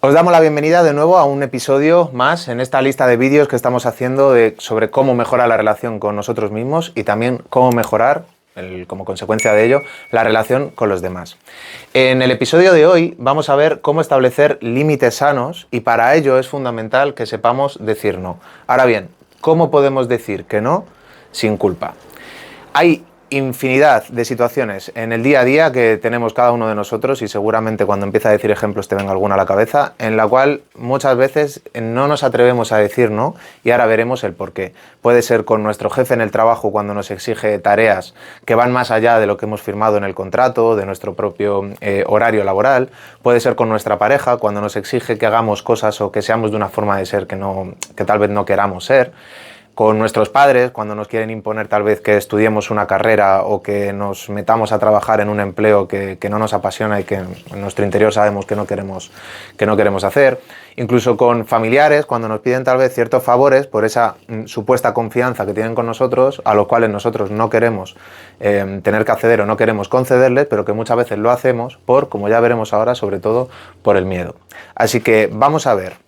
Os damos la bienvenida de nuevo a un episodio más en esta lista de vídeos que estamos haciendo sobre cómo mejorar la relación con nosotros mismos y también cómo mejorar, como consecuencia de ello, la relación con los demás. En el episodio de hoy vamos a ver cómo establecer límites sanos y para ello es fundamental que sepamos decir no. Ahora bien, ¿cómo podemos decir que no sin culpa? Hay infinidad de situaciones en el día a día que tenemos cada uno de nosotros y seguramente cuando empiece a decir ejemplos te venga alguna a la cabeza, en la cual muchas veces no nos atrevemos a decir no y ahora veremos el por qué. Puede ser con nuestro jefe en el trabajo cuando nos exige tareas que van más allá de lo que hemos firmado en el contrato, de nuestro propio horario laboral, puede ser con nuestra pareja cuando nos exige que hagamos cosas o que seamos de una forma de ser que tal vez no queramos ser, con nuestros padres, cuando nos quieren imponer tal vez que estudiemos una carrera o que nos metamos a trabajar en un empleo que no nos apasiona y que en nuestro interior sabemos que no queremos hacer. Incluso con familiares, cuando nos piden tal vez ciertos favores por esa supuesta confianza que tienen con nosotros, a los cuales nosotros no queremos tener que acceder o no queremos concederles, pero que muchas veces lo hacemos como ya veremos ahora, sobre todo por el miedo. Así que vamos a ver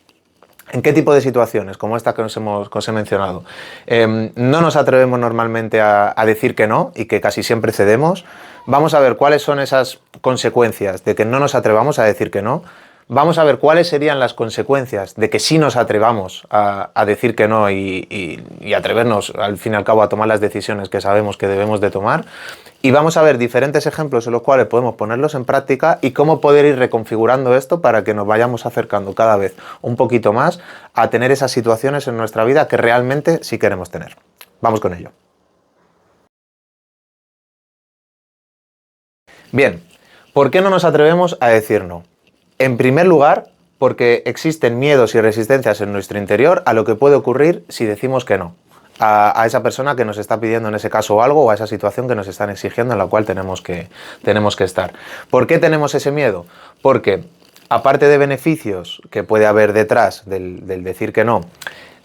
¿en qué tipo de situaciones, como esta que os he mencionado, no nos atrevemos normalmente a decir que no y que casi siempre cedemos? Vamos a ver cuáles son esas consecuencias de que no nos atrevamos a decir que no. Vamos a ver cuáles serían las consecuencias de que sí nos atrevamos a decir que no y atrevernos al fin y al cabo a tomar las decisiones que sabemos que debemos de tomar. Y vamos a ver diferentes ejemplos en los cuales podemos ponerlos en práctica y cómo poder ir reconfigurando esto para que nos vayamos acercando cada vez un poquito más a tener esas situaciones en nuestra vida que realmente sí queremos tener. Vamos con ello. Bien, ¿por qué no nos atrevemos a decir no? En primer lugar, porque existen miedos y resistencias en nuestro interior a lo que puede ocurrir si decimos que no a esa persona que nos está pidiendo en ese caso algo o a esa situación que nos están exigiendo en la cual tenemos que estar. ¿Por qué tenemos ese miedo? Porque aparte de beneficios que puede haber detrás del decir que no,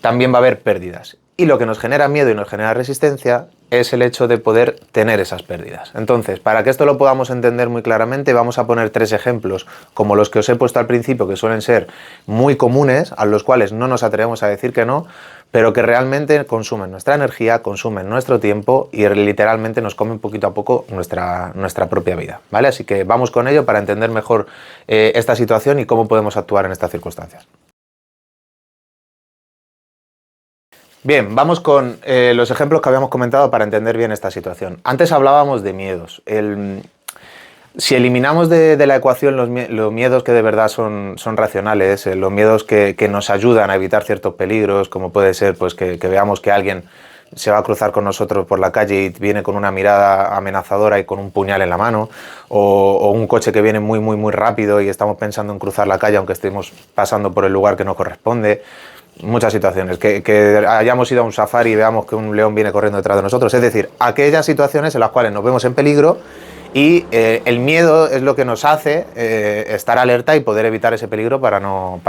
también va a haber pérdidas. Y lo que nos genera miedo y nos genera resistencia es el hecho de poder tener esas pérdidas. Entonces, para que esto lo podamos entender muy claramente, vamos a poner 3 ejemplos, como los que os he puesto al principio, que suelen ser muy comunes, a los cuales no nos atrevemos a decir que no, pero que realmente consumen nuestra energía, consumen nuestro tiempo y literalmente nos comen poquito a poco nuestra propia vida, ¿vale? Así que vamos con ello para entender mejor esta situación y cómo podemos actuar en estas circunstancias. Bien, vamos con los ejemplos que habíamos comentado para entender bien esta situación. Antes hablábamos de miedos. Si eliminamos de la ecuación los miedos que de verdad son racionales, los miedos que nos ayudan a evitar ciertos peligros, como puede ser pues, que veamos que alguien se va a cruzar con nosotros por la calle y viene con una mirada amenazadora y con un puñal en la mano, o un coche que viene muy, muy, muy rápido y estamos pensando en cruzar la calle aunque estemos pasando por el lugar que nos corresponde. Muchas situaciones, que hayamos ido a un safari y veamos que un león viene corriendo detrás de nosotros, es decir, aquellas situaciones en las cuales nos vemos en peligro y el miedo es lo que nos hace estar alerta y poder evitar ese peligro para no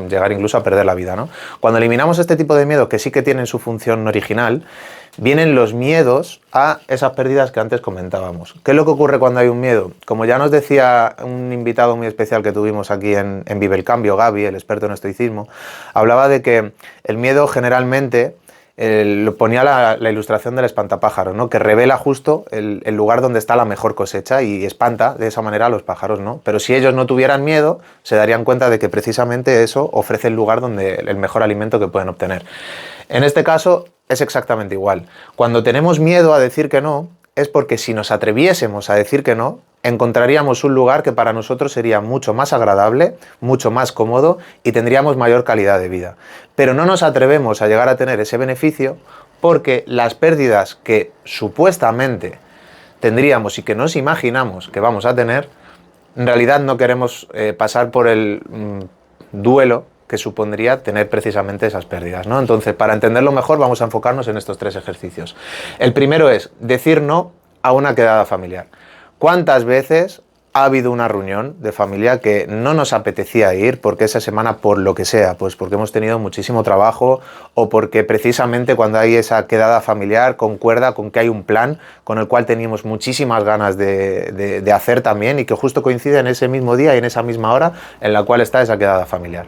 llegar incluso a perder la vida, ¿no? Cuando eliminamos este tipo de miedos que sí que tienen su función original, vienen los miedos a esas pérdidas que antes comentábamos. ¿Qué es lo que ocurre cuando hay un miedo? Como ya nos decía un invitado muy especial que tuvimos aquí en Vive el Cambio, Gaby, el experto en estoicismo, hablaba de que el miedo generalmente lo ponía la ilustración del espantapájaros, ¿no? Que revela justo el lugar donde está la mejor cosecha y espanta de esa manera a los pájaros, ¿no? Pero si ellos no tuvieran miedo, se darían cuenta de que precisamente eso ofrece el lugar donde el mejor alimento que pueden obtener. En este caso es exactamente igual. Cuando tenemos miedo a decir que no, es porque si nos atreviésemos a decir que no, encontraríamos un lugar que para nosotros sería mucho más agradable, mucho más cómodo y tendríamos mayor calidad de vida. Pero no nos atrevemos a llegar a tener ese beneficio porque las pérdidas que supuestamente tendríamos y que nos imaginamos que vamos a tener, en realidad no queremos pasar por el duelo que supondría tener precisamente esas pérdidas, ¿no? Entonces, para entenderlo mejor, vamos a enfocarnos en estos 3 ejercicios. El primero es decir no a una quedada familiar. ¿Cuántas veces ha habido una reunión de familia que no nos apetecía ir porque esa semana, por lo que sea, pues porque hemos tenido muchísimo trabajo o porque precisamente cuando hay esa quedada familiar concuerda con que hay un plan con el cual teníamos muchísimas ganas de hacer también y que justo coincide en ese mismo día y en esa misma hora en la cual está esa quedada familiar.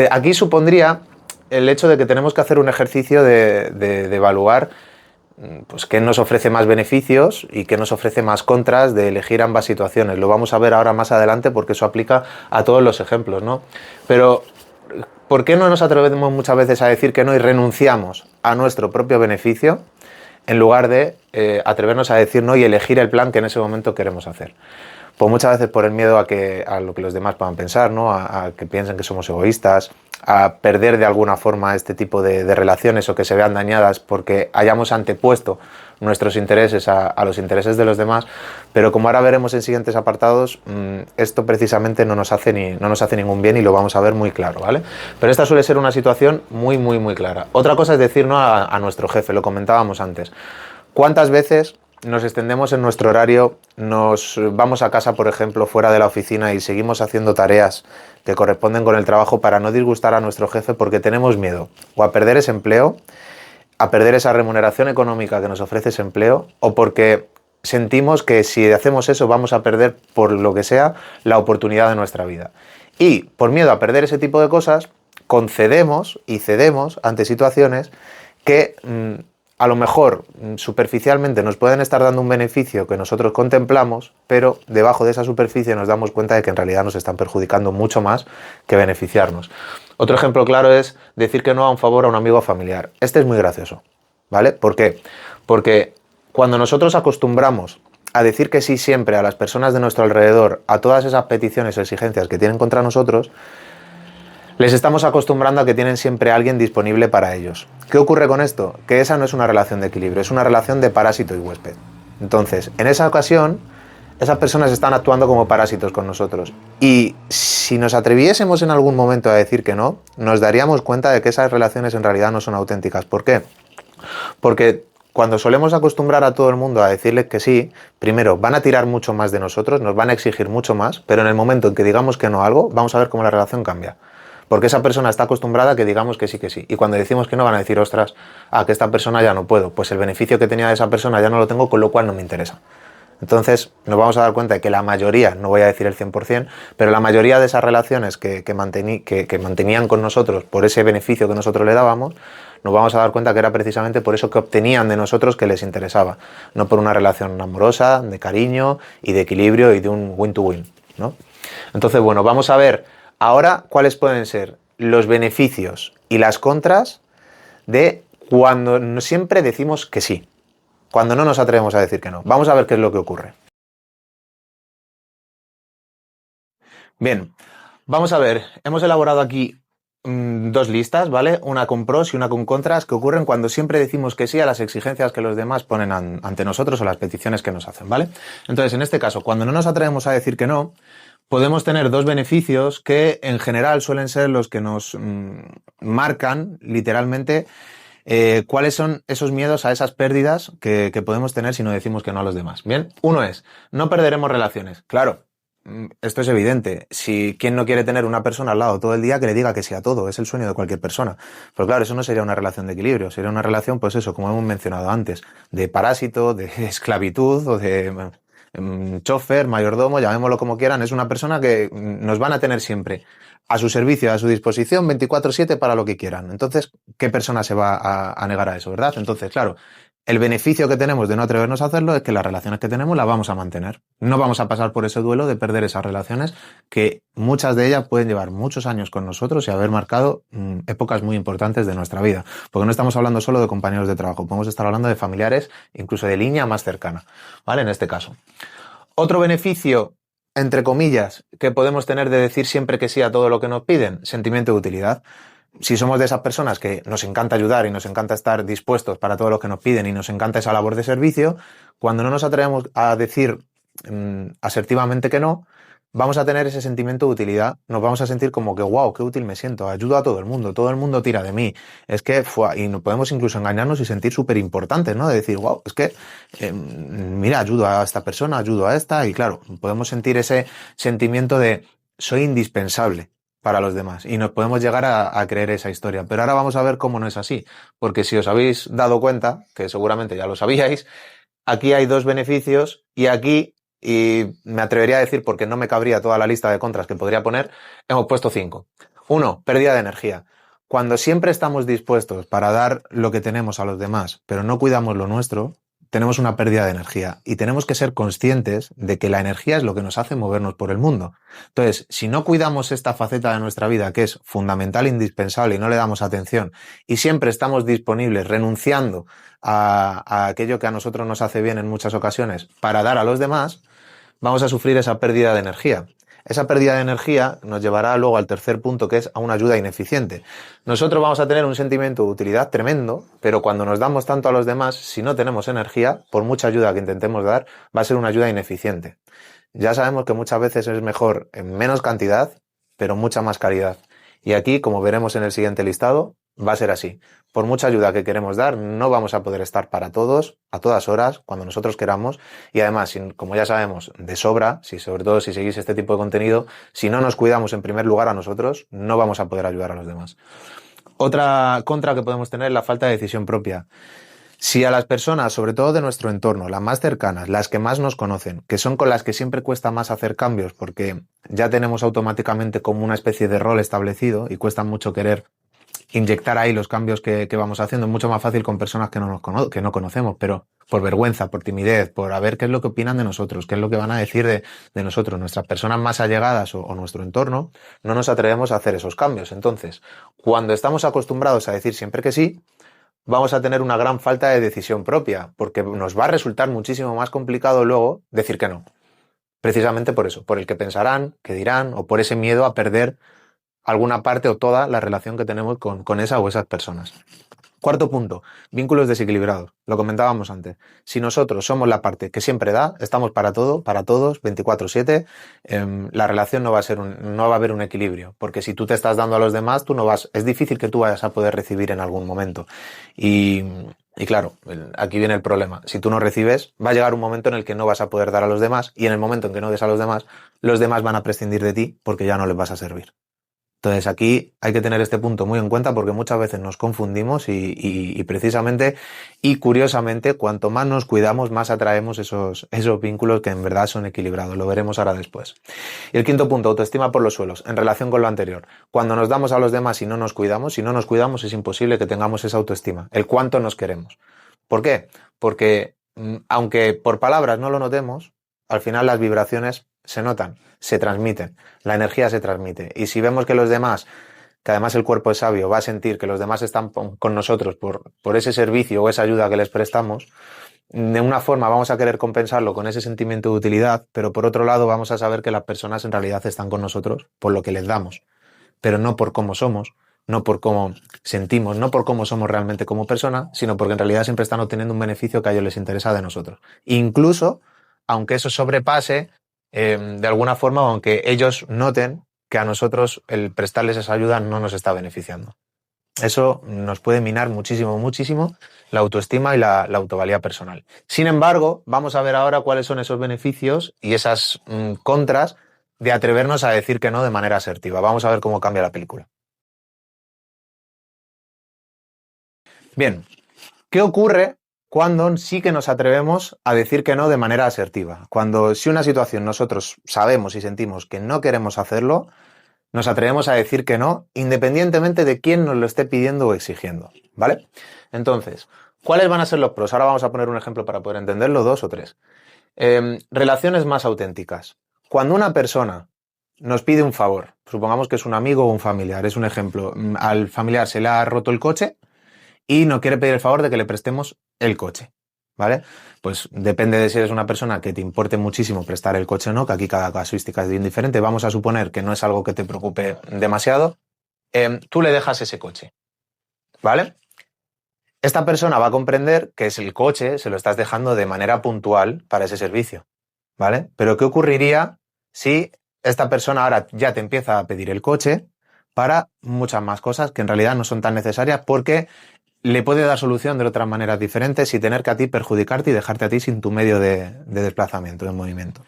Aquí supondría el hecho de que tenemos que hacer un ejercicio de evaluar pues qué nos ofrece más beneficios y qué nos ofrece más contras de elegir ambas situaciones. Lo vamos a ver ahora más adelante porque eso aplica a todos los ejemplos, ¿no? Pero ¿por qué no nos atrevemos muchas veces a decir que no y renunciamos a nuestro propio beneficio en lugar de atrevernos a decir no y elegir el plan que en ese momento queremos hacer? Pues muchas veces por el miedo a lo que los demás puedan pensar, ¿no? A que piensen que somos egoístas, a perder de alguna forma este tipo de relaciones o que se vean dañadas porque hayamos antepuesto nuestros intereses a los intereses de los demás, pero como ahora veremos en siguientes apartados, esto precisamente no nos hace ningún bien y lo vamos a ver muy claro, ¿vale? Pero esta suele ser una situación muy, muy, muy clara. Otra cosa es decir no a nuestro jefe, lo comentábamos antes. ¿Cuántas veces nos extendemos en nuestro horario, nos vamos a casa, por ejemplo, fuera de la oficina y seguimos haciendo tareas que corresponden con el trabajo para no disgustar a nuestro jefe porque tenemos miedo o a perder ese empleo, a perder esa remuneración económica que nos ofrece ese empleo o porque sentimos que si hacemos eso vamos a perder, por lo que sea, la oportunidad de nuestra vida? Y por miedo a perder ese tipo de cosas, concedemos y cedemos ante situaciones que a lo mejor superficialmente nos pueden estar dando un beneficio que nosotros contemplamos, pero debajo de esa superficie nos damos cuenta de que en realidad nos están perjudicando mucho más que beneficiarnos. Otro ejemplo claro es decir que no a un favor a un amigo familiar. Este es muy gracioso, ¿vale? ¿Por qué? Porque cuando nosotros acostumbramos a decir que sí siempre a las personas de nuestro alrededor, a todas esas peticiones o exigencias que tienen contra nosotros, les estamos acostumbrando a que tienen siempre a alguien disponible para ellos. ¿Qué ocurre con esto? Que esa no es una relación de equilibrio, es una relación de parásito y huésped. Entonces, en esa ocasión, esas personas están actuando como parásitos con nosotros. Y si nos atreviésemos en algún momento a decir que no, nos daríamos cuenta de que esas relaciones en realidad no son auténticas. ¿Por qué? Porque cuando solemos acostumbrar a todo el mundo a decirles que sí, primero van a tirar mucho más de nosotros, nos van a exigir mucho más, pero en el momento en que digamos que no a algo, vamos a ver cómo la relación cambia. Porque esa persona está acostumbrada a que digamos que sí, que sí. Y cuando decimos que no, van a decir, ostras, a que esta persona ya no puedo. Pues el beneficio que tenía de esa persona ya no lo tengo, con lo cual no me interesa. Entonces nos vamos a dar cuenta de que la mayoría, no voy a decir el 100%, pero la mayoría de esas relaciones que mantenían con nosotros por ese beneficio que nosotros le dábamos, nos vamos a dar cuenta que era precisamente por eso que obtenían de nosotros que les interesaba. No por una relación amorosa, de cariño y de equilibrio y de un win-to-win, ¿no? Entonces, bueno, vamos a ver ahora, ¿cuáles pueden ser los beneficios y las contras de cuando siempre decimos que sí? Cuando no nos atrevemos a decir que no. Vamos a ver qué es lo que ocurre. Bien, vamos a ver. Hemos elaborado aquí dos listas, ¿vale? Una con pros y una con contras que ocurren cuando siempre decimos que sí a las exigencias que los demás ponen ante nosotros o las peticiones que nos hacen, ¿vale? Entonces, en este caso, cuando no nos atrevemos a decir que no, podemos tener dos beneficios que en general suelen ser los que nos marcan literalmente cuáles son esos miedos a esas pérdidas que podemos tener si no decimos que no a los demás. Bien, uno es, no perderemos relaciones. Claro, esto es evidente. Si quien no quiere tener una persona al lado todo el día que le diga que sí a todo, es el sueño de cualquier persona. Pero claro, eso no sería una relación de equilibrio, sería una relación, pues eso, como hemos mencionado antes, de parásito, de esclavitud o de chofer, mayordomo, llamémoslo como quieran. Es una persona que nos van a tener siempre a su servicio, a su disposición, 24/7 para lo que quieran. Entonces, ¿qué persona se va a negar a eso, verdad? Entonces, claro, el beneficio que tenemos de no atrevernos a hacerlo es que las relaciones que tenemos las vamos a mantener. No vamos a pasar por ese duelo de perder esas relaciones que muchas de ellas pueden llevar muchos años con nosotros y haber marcado épocas muy importantes de nuestra vida. Porque no estamos hablando solo de compañeros de trabajo, podemos estar hablando de familiares, incluso de línea más cercana, ¿vale? En este caso. Otro beneficio, entre comillas, que podemos tener de decir siempre que sí a todo lo que nos piden, sentimiento de utilidad. Si somos de esas personas que nos encanta ayudar y nos encanta estar dispuestos para todo lo que nos piden y nos encanta esa labor de servicio, cuando no nos atrevemos a decir asertivamente que no, vamos a tener ese sentimiento de utilidad, nos vamos a sentir como que, wow, qué útil me siento, ayudo a todo el mundo tira de mí. Es que, y nos podemos incluso engañarnos y sentir súper importantes, ¿no? De decir, wow, es que, mira, ayudo a esta persona, ayudo a esta, y claro, podemos sentir ese sentimiento de soy indispensable para los demás y nos podemos llegar a creer esa historia. Pero ahora vamos a ver cómo no es así, porque si os habéis dado cuenta, que seguramente ya lo sabíais, aquí hay dos beneficios y aquí, y me atrevería a decir, porque no me cabría toda la lista de contras que podría poner, hemos puesto 5. 1, pérdida de energía. Cuando siempre estamos dispuestos para dar lo que tenemos a los demás, pero no cuidamos lo nuestro, tenemos una pérdida de energía y tenemos que ser conscientes de que la energía es lo que nos hace movernos por el mundo. Entonces, si no cuidamos esta faceta de nuestra vida que es fundamental, indispensable y no le damos atención y siempre estamos disponibles renunciando a aquello que a nosotros nos hace bien en muchas ocasiones para dar a los demás, vamos a sufrir esa pérdida de energía. Esa pérdida de energía nos llevará luego al tercer punto, que es a una ayuda ineficiente. Nosotros vamos a tener un sentimiento de utilidad tremendo, pero cuando nos damos tanto a los demás, si no tenemos energía, por mucha ayuda que intentemos dar, va a ser una ayuda ineficiente. Ya sabemos que muchas veces es mejor en menos cantidad, pero mucha más calidad. Y aquí, como veremos en el siguiente listado, va a ser así. Por mucha ayuda que queremos dar, no vamos a poder estar para todos, a todas horas, cuando nosotros queramos. Y además, como ya sabemos, de sobra, sobre todo si seguís este tipo de contenido, si no nos cuidamos en primer lugar a nosotros, no vamos a poder ayudar a los demás. Otra contra que podemos tener es la falta de decisión propia. Si a las personas, sobre todo de nuestro entorno, las más cercanas, las que más nos conocen, que son con las que siempre cuesta más hacer cambios porque ya tenemos automáticamente como una especie de rol establecido y cuesta mucho querer inyectar ahí los cambios que vamos haciendo, es mucho más fácil con personas que no conocemos, pero por vergüenza, por timidez, por a ver qué es lo que opinan de nosotros, qué es lo que van a decir de nosotros, nuestras personas más allegadas o nuestro entorno, no nos atrevemos a hacer esos cambios. Entonces, cuando estamos acostumbrados a decir siempre que sí, vamos a tener una gran falta de decisión propia, porque nos va a resultar muchísimo más complicado luego decir que no. Precisamente por eso, por el que pensarán, que dirán, o por ese miedo a perder alguna parte o toda la relación que tenemos con esa o esas personas. Cuarto punto, vínculos desequilibrados. Lo comentábamos antes. Si nosotros somos la parte que siempre da, estamos para todo, para todos, 24/7, la relación no va a haber un equilibrio. Porque si tú te estás dando a los demás, es difícil que tú vayas a poder recibir en algún momento. Y claro, aquí viene el problema. Si tú no recibes, va a llegar un momento en el que no vas a poder dar a los demás, y en el momento en que no des a los demás van a prescindir de ti porque ya no les vas a servir. Entonces aquí hay que tener este punto muy en cuenta porque muchas veces nos confundimos y precisamente y curiosamente cuanto más nos cuidamos más atraemos esos vínculos que en verdad son equilibrados. Lo veremos ahora después. Y el quinto punto, autoestima por los suelos, en relación con lo anterior. Cuando nos damos a los demás y no nos cuidamos, si no nos cuidamos es imposible que tengamos esa autoestima, el cuánto nos queremos. ¿Por qué? Porque aunque por palabras no lo notemos, al final las vibraciones se notan, se transmiten, la energía se transmite. Y si vemos que los demás, que además el cuerpo es sabio, va a sentir que los demás están con nosotros por ese servicio o esa ayuda que les prestamos, de una forma vamos a querer compensarlo con ese sentimiento de utilidad, pero por otro lado vamos a saber que las personas en realidad están con nosotros por lo que les damos, pero no por cómo somos, no por cómo sentimos, no por cómo somos realmente como persona, sino porque en realidad siempre están obteniendo un beneficio que a ellos les interesa de nosotros. Incluso, aunque eso sobrepase de alguna forma, aunque ellos noten que a nosotros el prestarles esa ayuda no nos está beneficiando. Eso nos puede minar muchísimo, muchísimo la autoestima y la autovalía personal. Sin embargo, vamos a ver ahora cuáles son esos beneficios y esas contras de atrevernos a decir que no de manera asertiva. Vamos a ver cómo cambia la película. Bien, ¿qué ocurre cuando sí que nos atrevemos a decir que no de manera asertiva? Cuando si una situación nosotros sabemos y sentimos que no queremos hacerlo, nos atrevemos a decir que no, independientemente de quién nos lo esté pidiendo o exigiendo, ¿vale? Entonces, ¿cuáles van a ser los pros? Ahora vamos a poner un ejemplo para poder entenderlo, 2 o 3. Relaciones más auténticas. Cuando una persona nos pide un favor, supongamos que es un amigo o un familiar, es un ejemplo, al familiar se le ha roto el coche y nos quiere pedir el favor de que le prestemos el coche, ¿vale? Pues depende de si eres una persona que te importe muchísimo prestar el coche o no, que aquí cada casuística es bien diferente. Vamos a suponer que no es algo que te preocupe demasiado. Tú le dejas ese coche, ¿vale? Esta persona va a comprender que es el coche, se lo estás dejando de manera puntual para ese servicio, ¿vale? Pero ¿qué ocurriría si esta persona ahora ya te empieza a pedir el coche para muchas más cosas que en realidad no son tan necesarias porque le puede dar solución de otras maneras diferentes y tener que a ti perjudicarte y dejarte a ti sin tu medio de desplazamiento, de movimiento.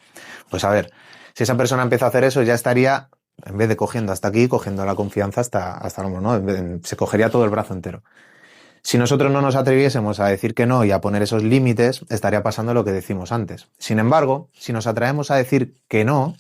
Pues a ver, si esa persona empieza a hacer eso, ya estaría, en vez de cogiendo hasta aquí, cogiendo la confianza hasta el hombro, ¿no? Se cogería todo el brazo entero. Si nosotros no nos atreviésemos a decir que no y a poner esos límites, estaría pasando lo que decimos antes. Sin embargo, si nos atrevemos a decir que no,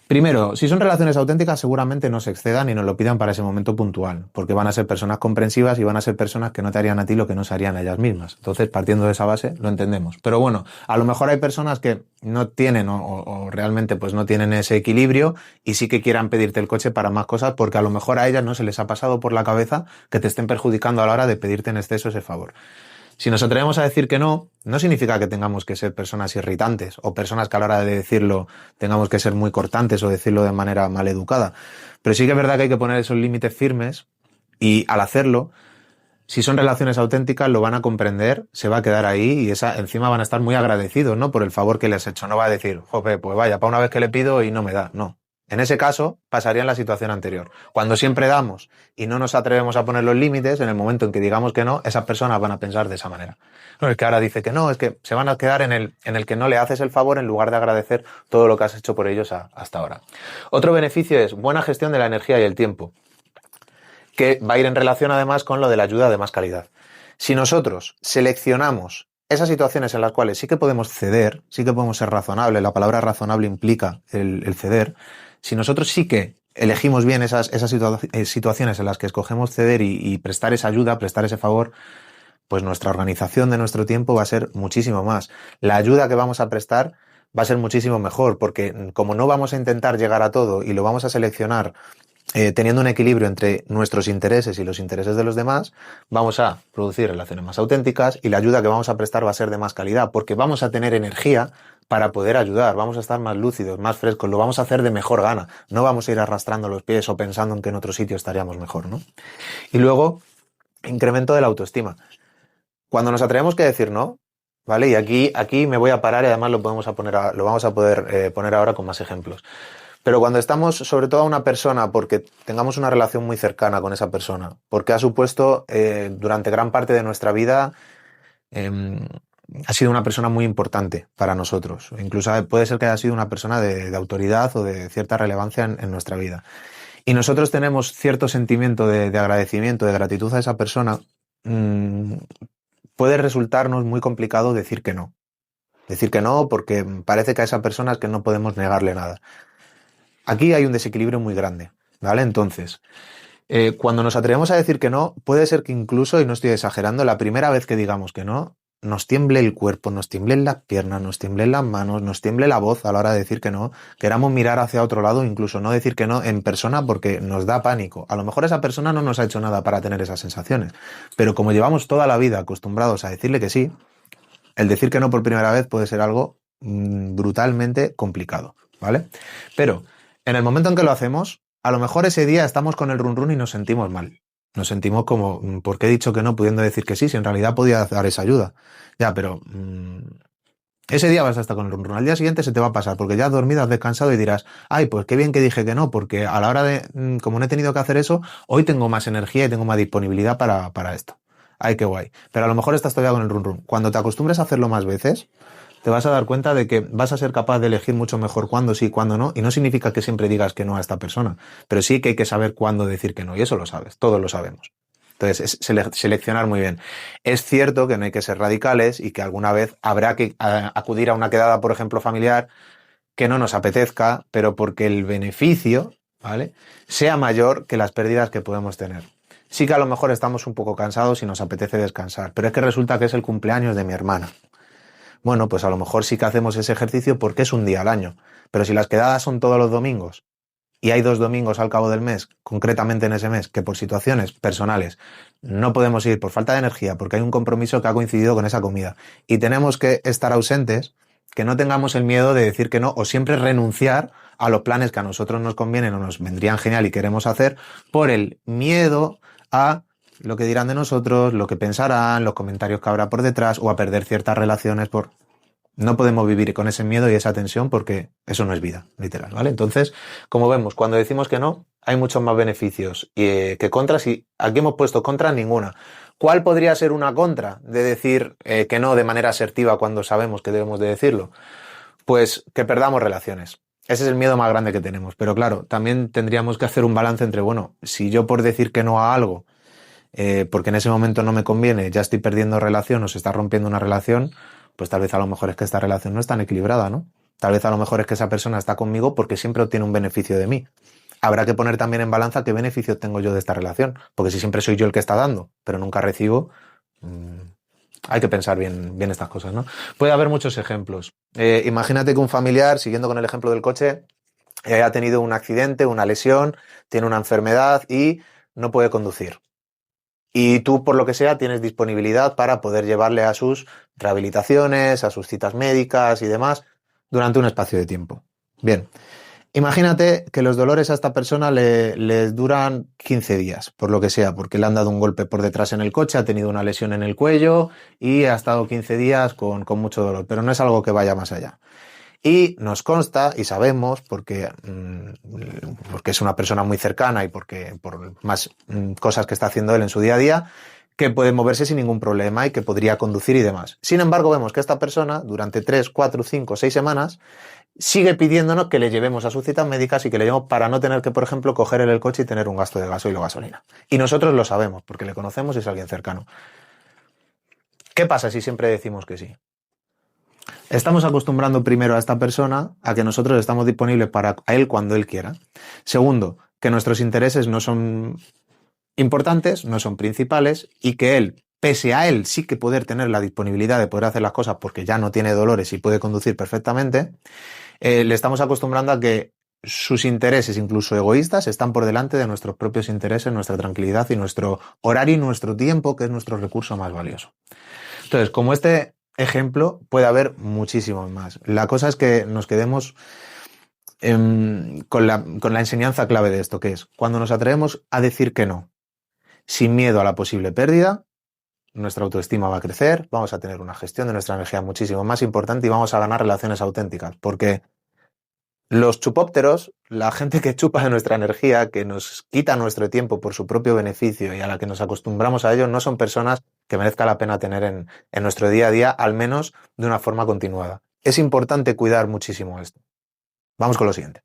primero, si son relaciones auténticas, seguramente no se excedan y nos lo pidan para ese momento puntual, porque van a ser personas comprensivas y van a ser personas que no te harían a ti lo que no se harían a ellas mismas. Entonces, partiendo de esa base, lo entendemos. Pero bueno, a lo mejor hay personas que no tienen o realmente pues no tienen ese equilibrio y sí que quieran pedirte el coche para más cosas porque a lo mejor a ellas no se les ha pasado por la cabeza que te estén perjudicando a la hora de pedirte en exceso ese favor. Si nos atrevemos a decir que no, no significa que tengamos que ser personas irritantes o personas que a la hora de decirlo tengamos que ser muy cortantes o decirlo de manera mal educada. Pero sí que es verdad que hay que poner esos límites firmes y al hacerlo, si son relaciones auténticas, lo van a comprender, se va a quedar ahí y encima van a estar muy agradecidos, ¿no? Por el favor que les he hecho. No va a decir, jope, pues vaya, para una vez que le pido y no me da. No. En ese caso, pasaría en la situación anterior. Cuando siempre damos y no nos atrevemos a poner los límites, en el momento en que digamos que no, esas personas van a pensar de esa manera. No, es que ahora dice que no, es que se van a quedar en el que no le haces el favor en lugar de agradecer todo lo que has hecho por ellos hasta ahora. Otro beneficio es buena gestión de la energía y el tiempo, que va a ir en relación además con lo de la ayuda de más calidad. Si nosotros seleccionamos esas situaciones en las cuales sí que podemos ceder, sí que podemos ser razonables, la palabra razonable implica el ceder, si nosotros sí que elegimos bien esas situaciones en las que escogemos ceder y prestar esa ayuda, prestar ese favor, pues nuestra organización de nuestro tiempo va a ser muchísimo más. La ayuda que vamos a prestar va a ser muchísimo mejor, porque como no vamos a intentar llegar a todo y lo vamos a seleccionar teniendo un equilibrio entre nuestros intereses y los intereses de los demás, vamos a producir relaciones más auténticas y la ayuda que vamos a prestar va a ser de más calidad, porque vamos a tener energía para poder ayudar, vamos a estar más lúcidos, más frescos, lo vamos a hacer de mejor gana, no vamos a ir arrastrando los pies o pensando en que en otro sitio estaríamos mejor, ¿no? Y luego, incremento de la autoestima. Cuando nos atrevemos que decir no, ¿vale? Y aquí me voy a parar y además lo vamos a poder poner ahora con más ejemplos. Pero cuando estamos, sobre todo a una persona, porque tengamos una relación muy cercana con esa persona, porque ha supuesto durante gran parte de nuestra vida, ha sido una persona muy importante para nosotros. Incluso puede ser que haya sido una persona de autoridad o de cierta relevancia en nuestra vida. Y nosotros tenemos cierto sentimiento de agradecimiento, de gratitud a esa persona, puede resultarnos muy complicado decir que no. Decir que no porque parece que a esa persona es que no podemos negarle nada. Aquí hay un desequilibrio muy grande, ¿vale? Entonces, cuando nos atrevemos a decir que no, puede ser que incluso, y no estoy exagerando, la primera vez que digamos que no, nos tiemble el cuerpo, nos tiemblen las piernas, nos tiemblen las manos, nos tiemble la voz a la hora de decir que no, queramos mirar hacia otro lado, incluso no decir que no en persona porque nos da pánico. A lo mejor esa persona no nos ha hecho nada para tener esas sensaciones, pero como llevamos toda la vida acostumbrados a decirle que sí, el decir que no por primera vez puede ser algo brutalmente complicado, ¿vale? Pero en el momento en que lo hacemos, a lo mejor ese día estamos con el run run y nos sentimos mal. Nos sentimos como, ¿por qué he dicho que no pudiendo decir que sí? Si en realidad podía dar esa ayuda. Ya, pero ese día vas a estar con el run run. Al día siguiente se te va a pasar porque ya has dormido, has descansado y dirás, ay, pues qué bien que dije que no, porque a la hora de, como no he tenido que hacer eso, hoy tengo más energía y tengo más disponibilidad para esto. Ay, qué guay. Pero a lo mejor estás todavía con el run run. Cuando te acostumbres a hacerlo más veces, te vas a dar cuenta de que vas a ser capaz de elegir mucho mejor cuándo sí y cuándo no, y no significa que siempre digas que no a esta persona, pero sí que hay que saber cuándo decir que no, y eso lo sabes, todos lo sabemos. Entonces, es seleccionar muy bien. Es cierto que no hay que ser radicales y que alguna vez habrá que acudir a una quedada, por ejemplo, familiar, que no nos apetezca, pero porque el beneficio, ¿vale?, sea mayor que las pérdidas que podemos tener. Sí que a lo mejor estamos un poco cansados y nos apetece descansar, pero es que resulta que es el cumpleaños de mi hermana. Bueno, pues a lo mejor sí que hacemos ese ejercicio porque es un día al año. Pero si las quedadas son todos los domingos y hay 2 domingos al cabo del mes, concretamente en ese mes, que por situaciones personales no podemos ir por falta de energía, porque hay un compromiso que ha coincidido con esa comida y tenemos que estar ausentes, que no tengamos el miedo de decir que no o siempre renunciar a los planes que a nosotros nos convienen o nos vendrían genial y queremos hacer por el miedo a lo que dirán de nosotros, lo que pensarán, los comentarios que habrá por detrás o a perder ciertas relaciones por... No podemos vivir con ese miedo y esa tensión porque eso no es vida, literal, ¿vale? Entonces, como vemos, cuando decimos que no, hay muchos más beneficios que contras, y aquí hemos puesto contras ninguna. ¿Cuál podría ser una contra de decir que no de manera asertiva cuando sabemos que debemos de decirlo? Pues que perdamos relaciones. Ese es el miedo más grande que tenemos. Pero claro, también tendríamos que hacer un balance entre, bueno, si yo por decir que no a algo, porque en ese momento no me conviene, ya estoy perdiendo relación o se está rompiendo una relación, pues tal vez a lo mejor es que esta relación no es tan equilibrada, ¿no? Tal vez a lo mejor es que esa persona está conmigo porque siempre obtiene un beneficio de mí. Habrá que poner también en balanza qué beneficio tengo yo de esta relación, porque si siempre soy yo el que está dando, pero nunca recibo, hay que pensar bien estas cosas, ¿no? Puede haber muchos ejemplos. Imagínate que un familiar, siguiendo con el ejemplo del coche, ha tenido un accidente, una lesión, tiene una enfermedad y no puede conducir. Y tú, por lo que sea, tienes disponibilidad para poder llevarle a sus rehabilitaciones, a sus citas médicas y demás durante un espacio de tiempo. Bien, imagínate que los dolores a esta persona les duran 15 días, por lo que sea, porque le han dado un golpe por detrás en el coche, ha tenido una lesión en el cuello y ha estado 15 días con mucho dolor, pero no es algo que vaya más allá. Y nos consta y sabemos, porque es una persona muy cercana y porque por más cosas que está haciendo él en su día a día, que puede moverse sin ningún problema y que podría conducir y demás. Sin embargo, vemos que esta persona durante 3, 4, 5, 6 semanas sigue pidiéndonos que le llevemos a sus citas médicas y que le llevemos para no tener que, por ejemplo, coger el coche y tener un gasto de gasoil o gasolina. Y nosotros lo sabemos porque le conocemos y es alguien cercano. ¿Qué pasa si siempre decimos que sí? Estamos acostumbrando primero a esta persona a que nosotros estamos disponibles para él cuando él quiera. Segundo, que nuestros intereses no son importantes, no son principales y que él, pese a él sí que poder tener la disponibilidad de poder hacer las cosas porque ya no tiene dolores y puede conducir perfectamente, le estamos acostumbrando a que sus intereses, incluso egoístas, están por delante de nuestros propios intereses, nuestra tranquilidad y nuestro horario y nuestro tiempo, que es nuestro recurso más valioso. Entonces, como este ejemplo, puede haber muchísimos más. La cosa es que nos quedemos con la enseñanza clave de esto, que es cuando nos atrevemos a decir que no, sin miedo a la posible pérdida, nuestra autoestima va a crecer, vamos a tener una gestión de nuestra energía muchísimo más importante y vamos a ganar relaciones auténticas, porque los chupópteros, la gente que chupa de nuestra energía, que nos quita nuestro tiempo por su propio beneficio y a la que nos acostumbramos a ello, no son personas que merezca la pena tener en nuestro día a día, al menos de una forma continuada. Es importante cuidar muchísimo esto. Vamos con lo siguiente.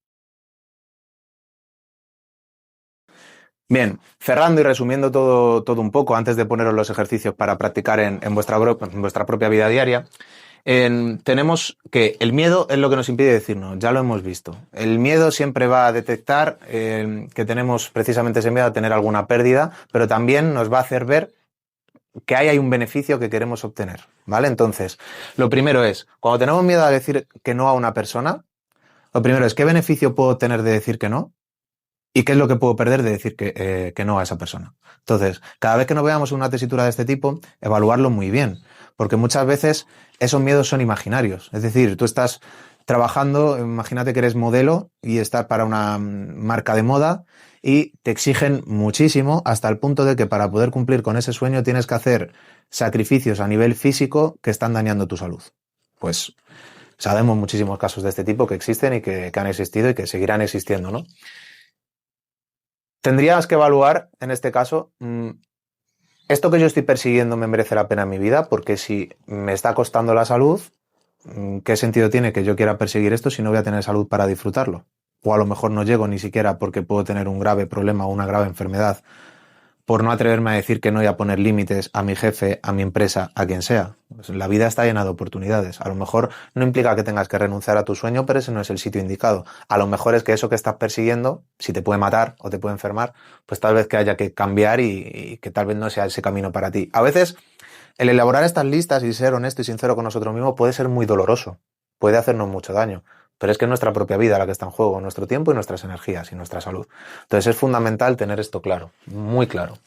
Bien, cerrando y resumiendo todo un poco, antes de poneros los ejercicios para practicar en vuestra propia vida diaria, tenemos que el miedo es lo que nos impide decirnos, ya lo hemos visto. El miedo siempre va a detectar que tenemos precisamente ese miedo a tener alguna pérdida, pero también nos va a hacer ver que ahí hay un beneficio que queremos obtener, ¿vale? Entonces, lo primero es, cuando tenemos miedo a decir que no a una persona, lo primero es, ¿qué beneficio puedo obtener de decir que no? ¿Y qué es lo que puedo perder de decir que no a esa persona? Entonces, cada vez que nos veamos en una tesitura de este tipo, evaluarlo muy bien, porque muchas veces esos miedos son imaginarios. Es decir, tú estás trabajando, imagínate que eres modelo y estás para una marca de moda y te exigen muchísimo hasta el punto de que para poder cumplir con ese sueño tienes que hacer sacrificios a nivel físico que están dañando tu salud. Pues sabemos muchísimos casos de este tipo que existen y que han existido y que seguirán existiendo, ¿no? Tendrías que evaluar, en este caso, ¿esto que yo estoy persiguiendo me merece la pena en mi vida? Porque si me está costando la salud, ¿qué sentido tiene que yo quiera perseguir esto si no voy a tener salud para disfrutarlo? O a lo mejor no llego ni siquiera porque puedo tener un grave problema o una grave enfermedad por no atreverme a decir que no voy a poner límites a mi jefe, a mi empresa, a quien sea. Pues la vida está llena de oportunidades. A lo mejor no implica que tengas que renunciar a tu sueño, pero ese no es el sitio indicado. A lo mejor es que eso que estás persiguiendo, si te puede matar o te puede enfermar, pues tal vez que haya que cambiar y que tal vez no sea ese camino para ti. A veces el elaborar estas listas y ser honesto y sincero con nosotros mismos puede ser muy doloroso, puede hacernos mucho daño. Pero es que es nuestra propia vida la que está en juego, nuestro tiempo y nuestras energías y nuestra salud. Entonces es fundamental tener esto claro, muy claro.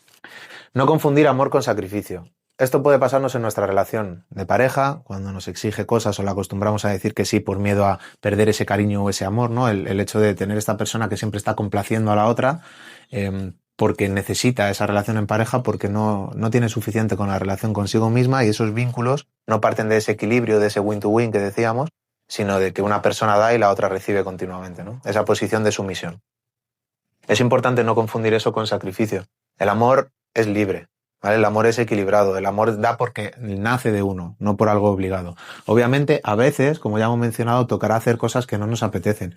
No confundir amor con sacrificio. Esto puede pasarnos en nuestra relación de pareja, cuando nos exige cosas o la acostumbramos a decir que sí por miedo a perder ese cariño o ese amor, ¿no? El hecho de tener esta persona que siempre está complaciendo a la otra, porque necesita esa relación en pareja, porque no tiene suficiente con la relación consigo misma, y esos vínculos no parten de ese equilibrio, de ese win-to-win que decíamos, sino de que una persona da y la otra recibe continuamente, ¿no? Esa posición de sumisión. Es importante no confundir eso con sacrificio. El amor es libre, ¿vale? El amor es equilibrado, el amor da porque nace de uno, no por algo obligado. Obviamente, a veces, como ya hemos mencionado, tocará hacer cosas que no nos apetecen,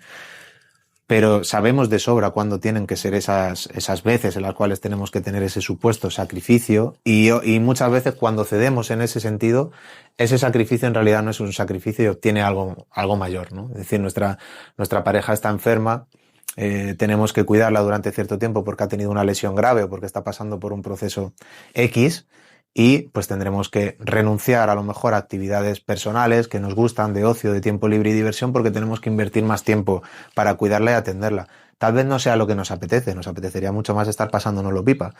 pero sabemos de sobra cuándo tienen que ser esas veces en las cuales tenemos que tener ese supuesto sacrificio, y muchas veces cuando cedemos en ese sentido, ese sacrificio en realidad no es un sacrificio y obtiene algo mayor, ¿no? Es decir, nuestra pareja está enferma, tenemos que cuidarla durante cierto tiempo porque ha tenido una lesión grave o porque está pasando por un proceso X, y pues tendremos que renunciar a lo mejor a actividades personales que nos gustan, de ocio, de tiempo libre y diversión, porque tenemos que invertir más tiempo para cuidarla y atenderla. Tal vez no sea lo que nos apetece, nos apetecería mucho más estar pasándonoslo pipa,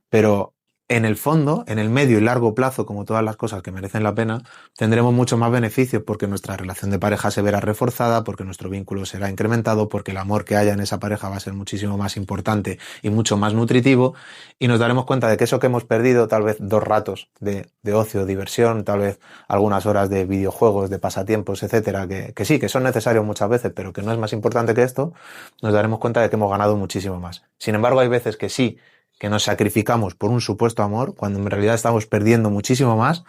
pero en el fondo, en el medio y largo plazo, como todas las cosas que merecen la pena, tendremos mucho más beneficios porque nuestra relación de pareja se verá reforzada, porque nuestro vínculo será incrementado, porque el amor que haya en esa pareja va a ser muchísimo más importante y mucho más nutritivo, y nos daremos cuenta de que eso que hemos perdido, tal vez 2 ratos de ocio, diversión, tal vez algunas horas de videojuegos, de pasatiempos, etcétera, que sí, que son necesarios muchas veces, pero que no es más importante que esto, nos daremos cuenta de que hemos ganado muchísimo más. Sin embargo, hay veces que sí, que nos sacrificamos por un supuesto amor, cuando en realidad estamos perdiendo muchísimo más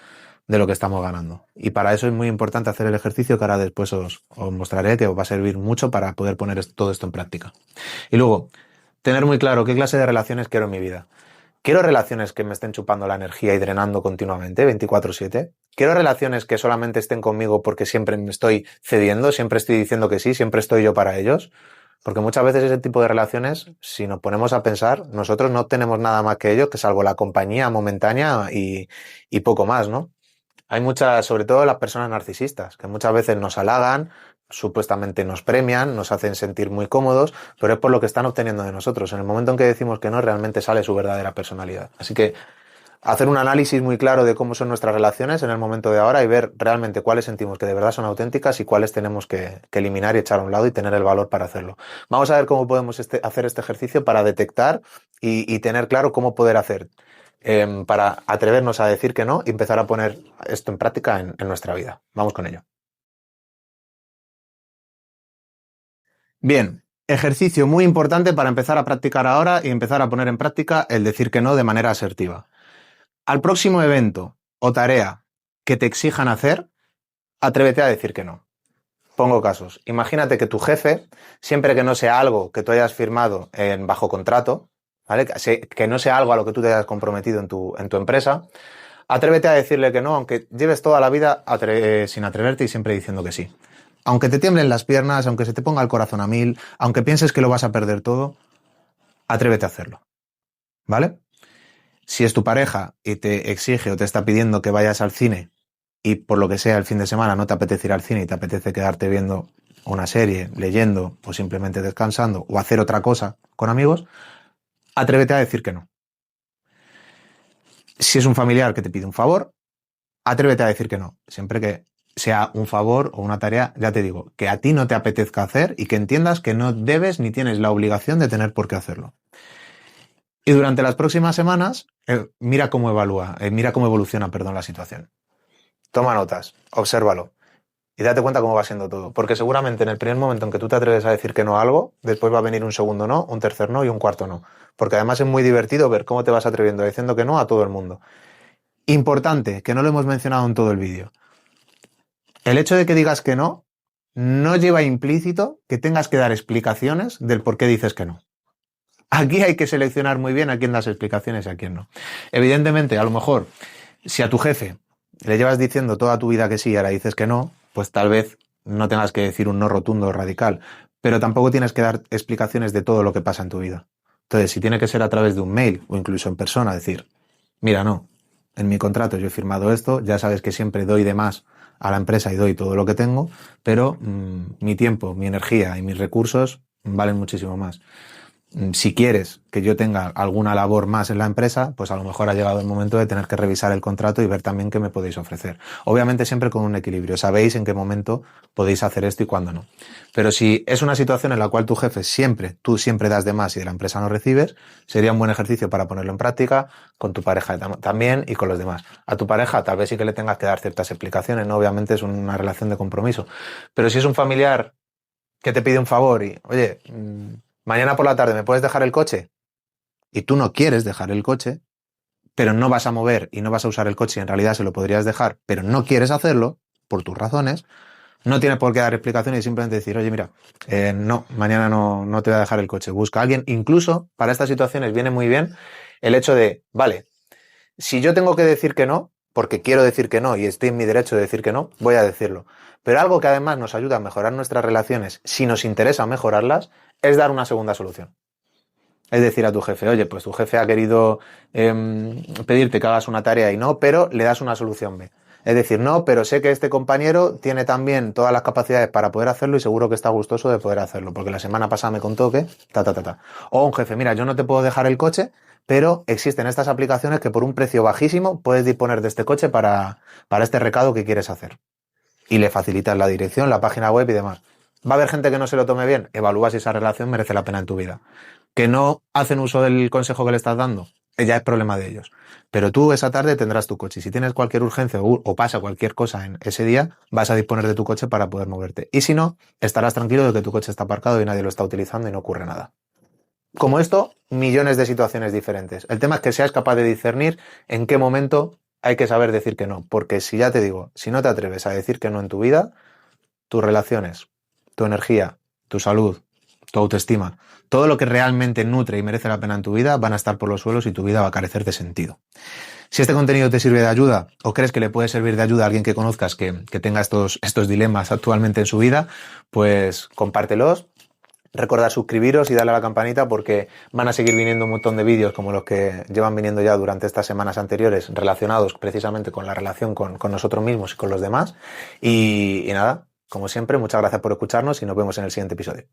de lo que estamos ganando. Y para eso es muy importante hacer el ejercicio que ahora después os mostraré, que os va a servir mucho para poder poner todo esto en práctica. Y luego, tener muy claro qué clase de relaciones quiero en mi vida. ¿Quiero relaciones que me estén chupando la energía y drenando continuamente, 24/7? ¿Quiero relaciones que solamente estén conmigo porque siempre me estoy cediendo, siempre estoy diciendo que sí, siempre estoy yo para ellos? Porque muchas veces ese tipo de relaciones, si nos ponemos a pensar, nosotros no tenemos nada más que ello, que salvo la compañía momentánea y poco más, ¿no? Hay muchas, sobre todo las personas narcisistas, que muchas veces nos halagan, supuestamente nos premian, nos hacen sentir muy cómodos, pero es por lo que están obteniendo de nosotros. En el momento en que decimos que no, realmente sale su verdadera personalidad. Así que hacer un análisis muy claro de cómo son nuestras relaciones en el momento de ahora y ver realmente cuáles sentimos que de verdad son auténticas y cuáles tenemos que eliminar y echar a un lado y tener el valor para hacerlo. Vamos a ver cómo podemos hacer este ejercicio para detectar y tener claro cómo poder hacer, para atrevernos a decir que no y empezar a poner esto en práctica en nuestra vida. Vamos con ello. Bien, ejercicio muy importante para empezar a practicar ahora y empezar a poner en práctica el decir que no de manera asertiva. Al próximo evento o tarea que te exijan hacer, atrévete a decir que no. Pongo casos. Imagínate que tu jefe, siempre que no sea algo que tú hayas firmado bajo contrato, ¿vale? Que no sea algo a lo que tú te hayas comprometido en tu empresa, atrévete a decirle que no, aunque lleves toda la vida sin atreverte y siempre diciendo que sí. Aunque te tiemblen las piernas, aunque se te ponga el corazón a 1000, aunque pienses que lo vas a perder todo, atrévete a hacerlo. ¿Vale? Si es tu pareja y te exige o te está pidiendo que vayas al cine y por lo que sea el fin de semana no te apetece ir al cine y te apetece quedarte viendo una serie, leyendo o simplemente descansando o hacer otra cosa con amigos, atrévete a decir que no. Si es un familiar que te pide un favor, atrévete a decir que no, siempre que sea un favor o una tarea, ya te digo, que a ti no te apetezca hacer y que entiendas que no debes ni tienes la obligación de tener por qué hacerlo. Y durante las próximas semanas, mira cómo evoluciona, la situación. Toma notas, obsérvalo y date cuenta cómo va siendo todo. Porque seguramente en el primer momento en que tú te atreves a decir que no a algo, después va a venir un segundo no, un tercer no y un cuarto no. Porque además es muy divertido ver cómo te vas atreviendo diciendo que no a todo el mundo. Importante, que no lo hemos mencionado en todo el vídeo. El hecho de que digas que no lleva implícito que tengas que dar explicaciones del por qué dices que no. Aquí hay que seleccionar muy bien a quién das explicaciones y a quién no. Evidentemente, a lo mejor, si a tu jefe le llevas diciendo toda tu vida que sí y ahora dices que no, pues tal vez no tengas que decir un no rotundo o radical, pero tampoco tienes que dar explicaciones de todo lo que pasa en tu vida. Entonces, si tiene que ser a través de un mail o incluso en persona, decir, mira, no, en mi contrato yo he firmado esto, ya sabes que siempre doy de más a la empresa y doy todo lo que tengo, pero mi tiempo, mi energía y mis recursos valen muchísimo más. Si quieres que yo tenga alguna labor más en la empresa, pues a lo mejor ha llegado el momento de tener que revisar el contrato y ver también qué me podéis ofrecer. Obviamente siempre con un equilibrio. Sabéis en qué momento podéis hacer esto y cuándo no. Pero si es una situación en la cual tu jefe tú siempre das de más y de la empresa no recibes, sería un buen ejercicio para ponerlo en práctica con tu pareja también y con los demás. A tu pareja tal vez sí que le tengas que dar ciertas explicaciones, ¿no? Obviamente es una relación de compromiso. Pero si es un familiar que te pide un favor y, oye, mañana por la tarde me puedes dejar el coche, y tú no quieres dejar el coche, pero no vas a mover y no vas a usar el coche y en realidad se lo podrías dejar, pero no quieres hacerlo por tus razones, no tienes por qué dar explicaciones y simplemente decir, oye, mira, no, mañana no te voy a dejar el coche. Busca a alguien. Incluso para estas situaciones viene muy bien el hecho de, vale, si yo tengo que decir que no, porque quiero decir que no y estoy en mi derecho de decir que no, voy a decirlo. Pero algo que además nos ayuda a mejorar nuestras relaciones, si nos interesa mejorarlas, es dar una segunda solución. Es decir a tu jefe, oye, pues tu jefe ha querido pedirte que hagas una tarea y no, pero le das una solución B. Es decir, no, pero sé que este compañero tiene también todas las capacidades para poder hacerlo y seguro que está gustoso de poder hacerlo, porque la semana pasada me contó que ta. O un jefe, mira, yo no te puedo dejar el coche, pero existen estas aplicaciones que por un precio bajísimo puedes disponer de este coche para este recado que quieres hacer. Y le facilitas la dirección, la página web y demás. ¿Va a haber gente que no se lo tome bien? Evalúa si esa relación merece la pena en tu vida. Que no hacen uso del consejo que le estás dando, ya es problema de ellos. Pero tú esa tarde tendrás tu coche y si tienes cualquier urgencia o pasa cualquier cosa en ese día, vas a disponer de tu coche para poder moverte. Y si no, estarás tranquilo de que tu coche está aparcado y nadie lo está utilizando y no ocurre nada. Como esto, millones de situaciones diferentes. El tema es que seas capaz de discernir en qué momento hay que saber decir que no. Porque si ya te digo, si no te atreves a decir que no en tu vida, tus relaciones, tu energía, tu salud, tu autoestima, todo lo que realmente nutre y merece la pena en tu vida van a estar por los suelos y tu vida va a carecer de sentido. Si este contenido te sirve de ayuda o crees que le puede servir de ayuda a alguien que conozcas que tenga estos dilemas actualmente en su vida, pues compártelos. Recordad suscribiros y darle a la campanita porque van a seguir viniendo un montón de vídeos como los que llevan viniendo ya durante estas semanas anteriores relacionados precisamente con la relación con nosotros mismos y con los demás. Y nada, como siempre, muchas gracias por escucharnos y nos vemos en el siguiente episodio.